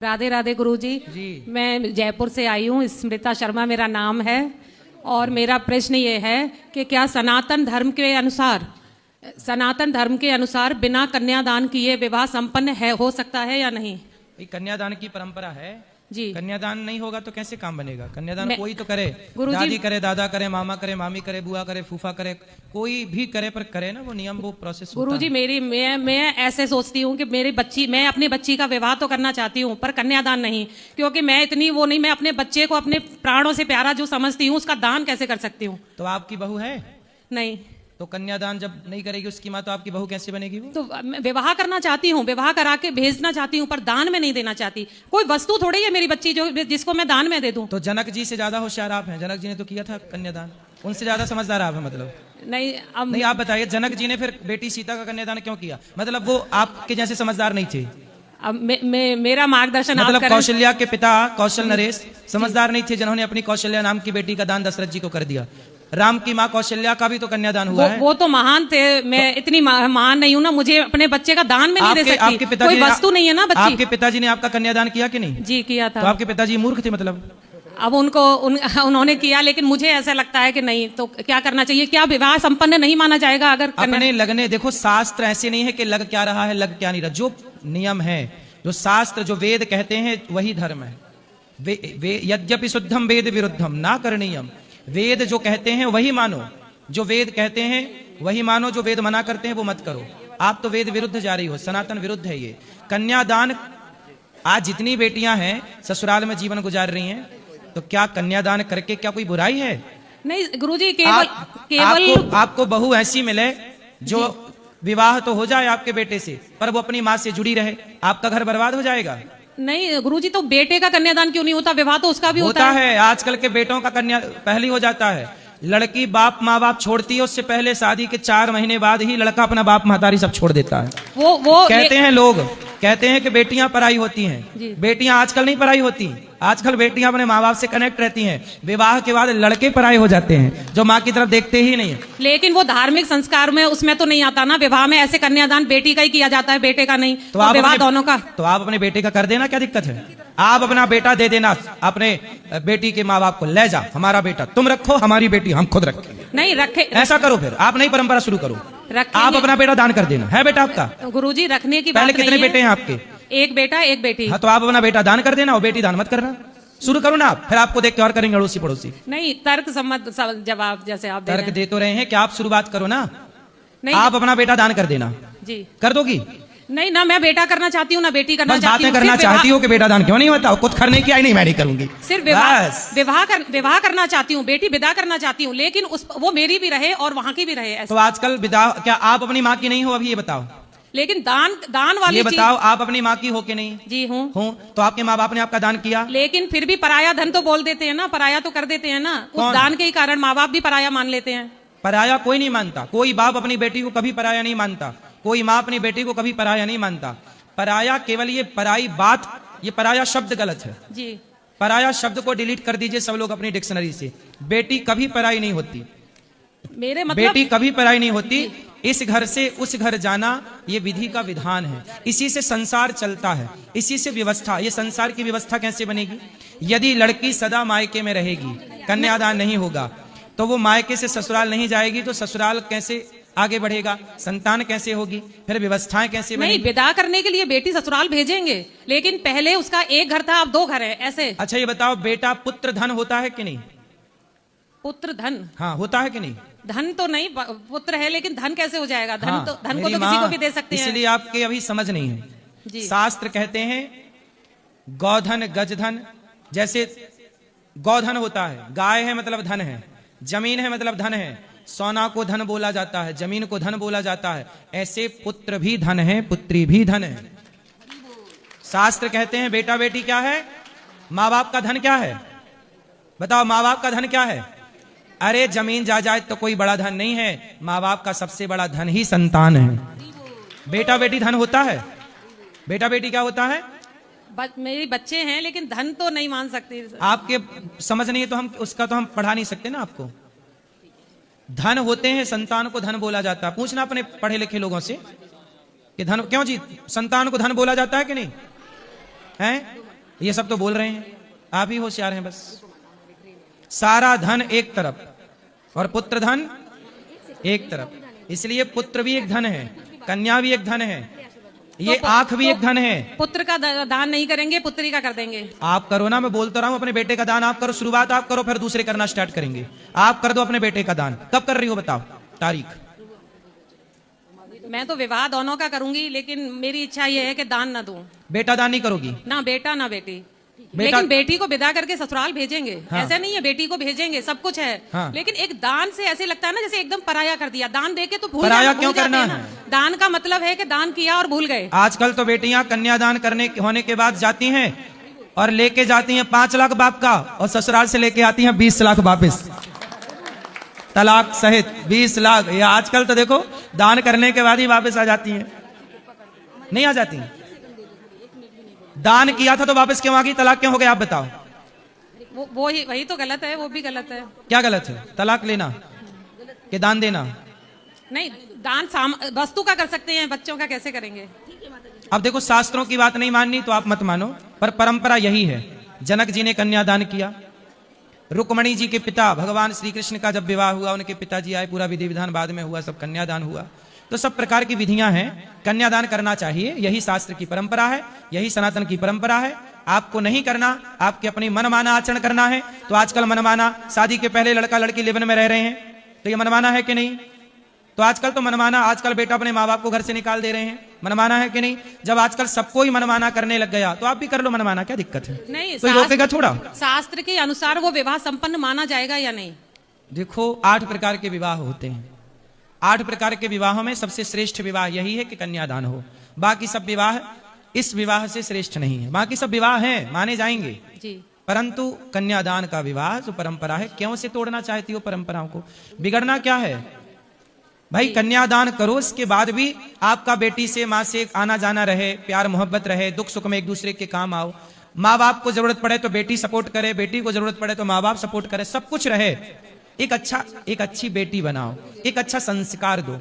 राधे राधे गुरुजी जी। मैं जयपुर से आई हूँ। स्मृता शर्मा मेरा नाम है और मेरा प्रश्न ये है कि क्या सनातन धर्म के अनुसार बिना कन्यादान किए विवाह संपन्न हो सकता है या नहीं? भाई कन्यादान की परंपरा है जी। कन्यादान नहीं होगा तो कैसे काम बनेगा? कन्यादान मैं- कोई तो करे, गुरुजी- दादी करे, दादा करे, मामा करे, मामी करे, बुआ करे, फूफा करे, कोई भी करे, पर करे ना वो नियम, वो प्रोसेस होता गुरुजी है। मैं ऐसे सोचती हूँ कि मैं अपनी बच्ची का विवाह तो करना चाहती हूँ पर कन्यादान नहीं, क्योंकि मैं इतनी वो नहीं, मैं अपने बच्चे को अपने प्राणों से प्यारा जो समझती हूँ उसका दान कैसे कर सकती हूँ? तो आपकी बहू है नहीं तो कन्यादान जब नहीं करेगी उसकी माँ, तो आपकी बहू कैसे बनेगी वो? तो मैं विवाह करना चाहती हूँ, विवाह करा के भेजना चाहती हूँ पर दान में नहीं देना चाहती। कोई वस्तु थोड़ी है मेरी बच्ची जिसको मैं दान में दे दूं। तो जनक जी से ज्यादा होशियार आप हैं। जनक जी ने तो किया था कन्यादान, उनसे ज्यादा समझदार आप हैं। मतलब नहीं अब नहीं, आप बताइए जनक जी ने फिर बेटी सीता का कन्यादान क्यों किया? मतलब वो आपके जैसे समझदार नहीं थे? अब मेरा मार्गदर्शन आप मतलब करें। कौशल्या के पिता कौशल नरेश समझदार नहीं थे जिन्होंने अपनी कौशल्या नाम की बेटी का दान दशरथ जी को कर दिया। राम की माँ कौशल्या का भी तो कन्यादान हुआ है। वो तो महान थे, मैं इतनी महान नहीं हूँ ना, मुझे अपने बच्चे का दान में नहीं दे सकती। आपके पिताजी कोई वस्तु नहीं है ना बच्ची। आपके पिताजी ने आपका कन्यादान किया कि नहीं? जी किया तो था। आपके पिताजी मूर्ख थे मतलब? अब उन्होंने किया, लेकिन मुझे ऐसा लगता है कि नहीं, तो क्या करना चाहिए? क्या विवाह संपन्न नहीं माना जाएगा अगर अपने लगने? देखो शास्त्र ऐसे नहीं है कि लग क्या रहा है लग क्या नहीं रहा। जो नियम है, जो शास्त्र, जो वेद कहते हैं वही धर्म है। यद्यपि शुद्धम वेद विरुद्धम ना करणीयम। वेद जो कहते हैं वही मानो, जो वेद कहते हैं वही मानो, जो वेद मना करते हैं वो मत करो। आप तो वेद विरुद्ध जा रही हो, सनातन विरुद्ध है ये कन्यादान। आज जितनी बेटियां हैं ससुराल में जीवन गुजार रही हैं, तो क्या कन्यादान करके क्या कोई बुराई है? नहीं गुरुजी, केवल आपको बहू ऐसी मिले जो विवाह तो हो जाए आपके बेटे से, पर वो अपनी माँ से जुड़ी रहे, आपका घर बर्बाद हो जाएगा। नहीं गुरुजी, तो बेटे का कन्यादान क्यों नहीं होता? विवाह तो उसका भी होता है। आजकल के बेटों का कन्या पहले हो जाता है। लड़की माँ बाप छोड़ती है, उससे पहले शादी के 4 महीने बाद ही लड़का अपना बाप महतारी सब छोड़ देता है। वो कहते हैं लोग, कहते हैं कि बेटियां पराई होती हैं। बेटियां आजकल नहीं पराई होती, आजकल बेटियां अपने माँ बाप से कनेक्ट रहती हैं। विवाह के बाद लड़के पराये हो जाते हैं जो माँ की तरफ देखते ही नहीं है। लेकिन वो धार्मिक संस्कार में उसमें तो नहीं आता ना। विवाह में ऐसे कन्यादान बेटी का ही किया जाता है, बेटे का नहीं। तो आप विवाह दोनों का। तो आप अपने बेटे का कर देना, क्या दिक्कत है? आप अपना बेटा दे देना अपने बेटी के माँ बाप को, ले जा हमारा बेटा तुम रखो, हमारी बेटी हम खुद रखेंगे। नहीं रखे, ऐसा करो, फिर आप नई परंपरा शुरू करो। रखेंगे। आप अपना बेटा दान कर देना। है बेटा आपका? गुरुजी रखने की पहले बात कितने नहीं है। बेटे हैं आपके? एक बेटा एक बेटी। हाँ, तो आप अपना बेटा दान कर देना और बेटी दान मत करना। शुरू करो ना आप, फिर आपको देख के और करेंगे अड़ोसी पड़ोसी। नहीं तर्क सम्मत जवाब जैसे आप तर्क दे तो रहे हैं कि आप शुरुआत करो ना। नहीं आप अपना बेटा दान कर देना। जी कर दोगी? नहीं ना, मैं बेटा करना चाहती हूँ ना बेटी करना बस चाहती बातें हूँ। करना चाहती हो कि बेटा दान क्यों नहीं होता? कुछ करने की आई नहीं, मैं नहीं करूंगी। सिर्फ बस। विवाह करना चाहती हूँ, बेटी विदा करना चाहती हूँ, लेकिन वो मेरी भी रहे और वहाँ की भी रहे ऐसे। तो आजकल विदा, क्या आप अपनी माँ की नहीं हो? अभी ये बताओ। लेकिन दान वाली ये चीज- बताओ, आप अपनी माँ की हो कि नहीं? जी हूँ। तो आपके माँ बाप ने आपका दान किया? लेकिन फिर भी पराया धन तो बोल देते हैं ना, पराया तो कर देते हैं ना। उस दान के ही कारण माँ बाप भी पराया मान लेते हैं। पराया कोई नहीं मानता। कोई बाप अपनी बेटी को कभी पराया नहीं मानता, कोई माँ अपनी बेटी को कभी पराया नहीं मानता। पराया केवल ये पराई बात, ये पराया शब्द गलत है जी। पराया शब्द को डिलीट कर दीजिए सब लोग अपनी डिक्शनरी से। बेटी कभी पराई नहीं होती। मेरे मतलब बेटी कभी पराई नहीं होती। इस घर से उस घर जाना ये विधि का विधान है। इसी से संसार चलता है, इसी से व्यवस्था। ये संसार की व्यवस्था कैसे बनेगी? यदि लड़की सदा मायके में रहेगी, कन्यादान नहीं होगा, तो वो मायके से ससुराल नहीं जाएगी, तो ससुराल कैसे आगे बढ़ेगा? संतान कैसे होगी? फिर व्यवस्थाएं कैसे नहीं, बनेगी? विदा करने के लिए बेटी ससुराल भेजेंगे, लेकिन पहले उसका एक घर था, अब 2 घर है ऐसे। अच्छा ये बताओ, बेटा पुत्र धन होता है कि नहीं? पुत्र धन? हाँ, होता है कि नहीं? धन तो नहीं, पुत्र है, लेकिन धन कैसे हो जाएगा? धन हाँ, तो धन को मेरी तो किसी को माँ, भी दे सकते हैं। इसलिए आपके अभी समझ नहीं है। जी। शास्त्र कहते हैं गौधन गजधन। जैसे गौधन होता है, गाय है मतलब धन है, जमीन है मतलब धन है, सोना को धन बोला जाता है, जमीन को धन बोला जाता है। ऐसे पुत्र भी धन है, पुत्री भी धन है। शास्त्र कहते हैं बेटा बेटी क्या है? माँ बाप का धन क्या है? बताओ, माँ बाप का धन क्या है? अरे जमीन जायदाद तो कोई बड़ा धन नहीं है, माँ बाप का सबसे बड़ा धन ही संतान है। बेटा बेटी धन होता है? बेटा बेटी क्या होता है? मेरे बच्चे हैं, लेकिन धन तो नहीं मान सकते। आपके समझ नहीं है तो हम उसका तो हम पढ़ा नहीं सकते ना आपको। धन होते हैं, संतान को धन बोला जाता है। पूछना अपने पढ़े लिखे लोगों से कि धन क्यों जी संतान को धन बोला जाता है कि नहीं है? ये सब तो बोल रहे हैं, आप ही होशियार हैं बस। सारा धन एक तरफ और पुत्र धन एक तरफ, इसलिए पुत्र भी एक धन है, कन्या भी एक धन है, ये आंख भी एक धन है। पुत्र का दान नहीं करेंगे, पुत्री का कर देंगे। आप करो ना, मैं बोलता रहा हूं अपने बेटे का दान आप करो, शुरुआत आप करो, फिर दूसरे करना स्टार्ट करेंगे। आप कर दो अपने बेटे का दान, कब कर रही हो बताओ तारीख? मैं तो विवाह दोनों का करूंगी, लेकिन मेरी इच्छा ये है कि दान ना दूं। बेटा दान नहीं करोगी? ना बेटा ना बेटी, बेटा- लेकिन बेटी को विदा करके ससुराल भेजेंगे। हाँ। ऐसा नहीं है, बेटी को भेजेंगे, सब कुछ है। हाँ। लेकिन एक दान से ऐसे लगता है ना जैसे एकदम पराया कर दिया। दान देके तो भूल पराया जाना, क्यों भूल जाते करना हैं ना। है? दान का मतलब है कि दान किया और भूल गए। आजकल तो बेटियां कन्यादान होने के बाद जाती हैं और लेके जाती हैं 5 लाख बाप का, और ससुराल से लेके आती हैं 20 लाख वापस, तलाक सहित 20 लाख। ये आजकल तो देखो दान करने के बाद ही वापस आ जाती हैं, नहीं आ जाती। दान किया था तो वापस क्यों आ गई? तलाक क्यों हो गया आप बताओ? वो वही तो गलत है, वो भी गलत है। क्या गलत है? तलाक लेना कि दान देना? नहीं, दान वस्तु का कर सकते हैं, बच्चों का कैसे करेंगे? अब देखो शास्त्रों की बात नहीं माननी तो आप मत मानो, पर परंपरा यही है। जनक जी ने कन्यादान किया, रुक्मणी जी के पिता भगवान श्री कृष्ण का जब विवाह हुआ, उनके पिताजी आए, पूरा विधि विधान बाद में हुआ, सब कन्यादान हुआ। तो सब प्रकार की विधियां हैं, कन्यादान करना चाहिए, यही शास्त्र की परंपरा है, यही सनातन की परंपरा है। आपको नहीं करना, आपके अपनी मनमाना आचरण करना है। तो आजकल मनमाना, शादी के पहले लड़का लड़की लिव-इन में रह रहे हैं, तो ये मनमाना है कि नहीं? तो आजकल तो मनमाना, आजकल बेटा अपने माँ बाप को घर से निकाल दे रहे हैं, मनमाना है कि नहीं? जब आजकल सबको ही मनमाना करने लग गया तो आप भी कर लो मनमाना, क्या दिक्कत है? नहीं, कोई रोकेगा थोड़ा? शास्त्र के अनुसार वो विवाह संपन्न माना जाएगा या नहीं? देखो 8 प्रकार के विवाह होते हैं, 8 प्रकार के विवाहों में सबसे श्रेष्ठ विवाह यही है कि कन्यादान हो। बाकी सब विवाह इस विवाह से श्रेष्ठ नहीं है। बाकी सब विवाह हैं, माने जाएंगे जी, परंतु कन्यादान का विवाह जो परंपरा है, क्यों से तोड़ना चाहती हो परंपराओं को? बिगड़ना क्या है भाई? कन्यादान करो, इसके बाद भी आपका बेटी से माँ से आना जाना रहे, प्यार मोहब्बत रहे, दुख सुख में एक दूसरे के काम आओ। माँ बाप को जरूरत पड़े तो बेटी सपोर्ट करे, बेटी को जरूरत पड़े तो माँ बाप सपोर्ट करे, सब कुछ रहे। एक अच्छी बेटी बनाओ, एक अच्छा संस्कार दो।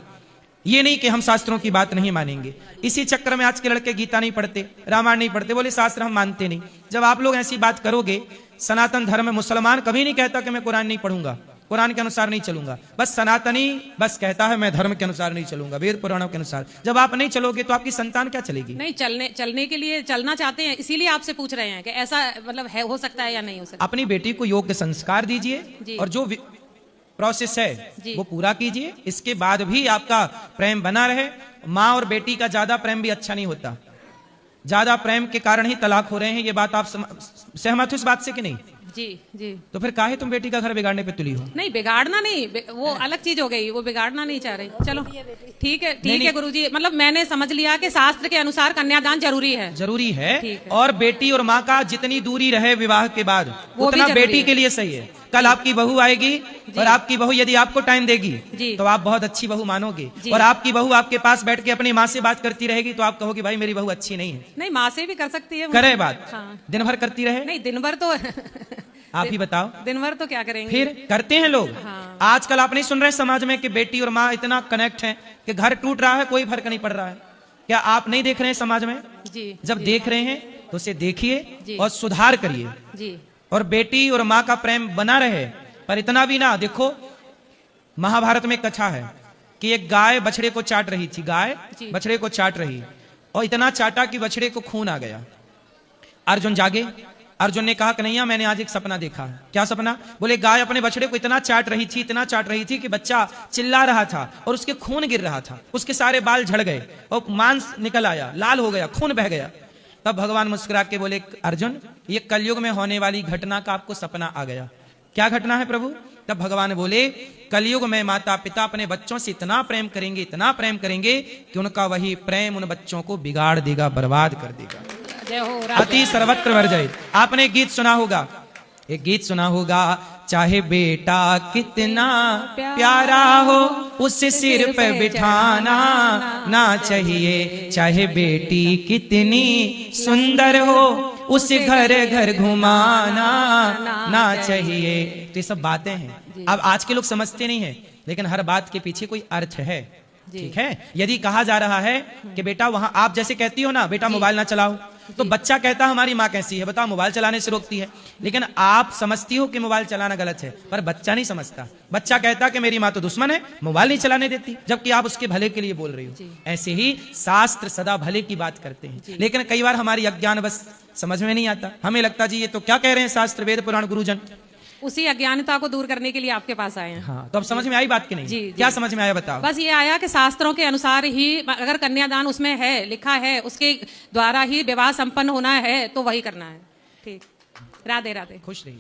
ये नहीं कि हम शास्त्रों की बात नहीं मानेंगे। इसी चक्कर में आज के लड़के गीता नहीं पढ़ते, रामायण नहीं पढ़ते, बोले शास्त्र हम मानते नहीं। जब आप लोग ऐसी बात करोगे, सनातन धर्म में मुसलमान कभी नहीं कहता कि मैं कुरान नहीं पढ़ूंगा, कुरान के अनुसार नहीं चलूंगा। बस सनातनी बस कहता है मैं धर्म के अनुसार नहीं चलूंगा, वेद पुराणों के अनुसार। जब आप नहीं चलोगे तो आपकी संतान क्या चलेगी? नहीं, चलने के लिए चलना चाहते हैं, इसीलिए आपसे पूछ रहे हैं कि ऐसा मतलब है, हो सकता है या नहीं हो सकता। अपनी बेटी को योग्य संस्कार दीजिए और जो प्रोसेस है वो पूरा कीजिए। इसके बाद भी आपका प्रेम बना रहे। माँ और बेटी का ज्यादा प्रेम भी अच्छा नहीं होता, ज्यादा प्रेम के कारण ही तलाक हो रहे हैं। ये बात आप सहमत हो इस बात से कि नहीं? जी जी। तो फिर काहे तुम बेटी का घर बिगाड़ने पे तुली हो? नहीं, बिगाड़ना नहीं, वो अलग चीज हो गई, वो बिगाड़ना नहीं चाह रही। चलो ठीक है, ठीक है गुरुजी, मतलब मैंने समझ लिया कि शास्त्र के अनुसार कन्यादान जरूरी है, जरूरी है। और बेटी और माँ का जितनी दूरी रहे विवाह के बाद उतना बेटी के लिए सही है। कल आपकी बहू आएगी और आपकी बहू यदि आपको टाइम देगी तो आप बहुत अच्छी बहू मानोगे, और आपकी बहू आपके पास बैठ के अपनी माँ से बात करती रहेगी तो आप कहोगे भाई मेरी बहू अच्छी नहीं है। नहीं, माँ से भी कर सकती है, करे बात। हाँ। दिन भर करती रहे? नहीं, दिन भर तो आप ही बताओ, दिन भर तो क्या करेंगे? फिर करते हैं लोग। हाँ। आजकल आप नहीं सुन रहे समाज में कि बेटी और माँ इतना कनेक्ट है कि घर टूट रहा है, कोई फर्क नहीं पड़ रहा है। क्या आप नहीं देख रहे हैं समाज में? जी। जब देख रहे हैं तो उसे देखिए और सुधार करिए जी। और बेटी और माँ का प्रेम बना रहे। पर इतना भी ना, देखो महाभारत में कथा है कि एक गाय बछड़े को चाट रही थी, गाय बछड़े को चाट रही, और इतना चाटा कि बछड़े को खून आ गया। अर्जुन जागे, अर्जुन ने कहा कन्हैया मैंने आज एक सपना देखा है। क्या सपना? बोले गाय अपने बछड़े को इतना चाट रही थी, इतना चाट रही थी कि बच्चा चिल्ला रहा था और उसके खून गिर रहा था, उसके सारे बाल झड़ गए और मांस निकल आया, लाल हो गया, खून बह गया। तब भगवान मुस्कुरा के बोले अर्जुन ये कलयुग में होने वाली घटना का आपको सपना आ गया। क्या घटना है प्रभु? तब भगवान बोले कलयुग में माता पिता अपने बच्चों से इतना प्रेम करेंगे, इतना प्रेम करेंगे कि उनका वही प्रेम उन बच्चों को बिगाड़ देगा, बर्बाद कर देगा। जय हो अति सर्वत्र वर्जय। आपने गीत सुना होगा, एक गीत सुना होगा, चाहे बेटा कितना प्यारा हो उसे सिर पे बिठाना ना चाहिए, चाहे बेटी कितनी सुंदर हो उसे घर घर घुमाना ना चाहिए। तो ये सब बातें हैं, अब आज के लोग समझते नहीं है, लेकिन हर बात के पीछे कोई अर्थ है। ठीक है, यदि कहा जा रहा है कि बेटा वहां आप जैसे कहती हो ना बेटा मोबाइल ना चलाओ, तो बच्चा कहता हमारी माँ कैसी है, बताओ मोबाइल चलाने से रोकती है। लेकिन आप समझती हो कि मोबाइल चलाना गलत है, पर बच्चा नहीं समझता। बच्चा कहता कि मेरी माँ तो दुश्मन है, मोबाइल नहीं चलाने देती, जबकि आप उसके भले के लिए बोल रही हो। ऐसे ही शास्त्र सदा भले की बात करते हैं, लेकिन कई बार हमारी अज्ञान बस समझ में नहीं आता। हमें लगता जी ये तो क्या कह रहे हैं शास्त्र वेद पुराण गुरुजन। उसी अज्ञानता को दूर करने के लिए आपके पास आए हैं। हाँ, तो अब समझ में आई बात की नहीं? जी, क्या समझ में आया बताओ? बस ये आया कि शास्त्रों के अनुसार ही अगर कन्यादान उसमें है, लिखा है, उसके द्वारा ही विवाह संपन्न होना है तो वही करना है। ठीक, राधे राधे। खुश रहिए।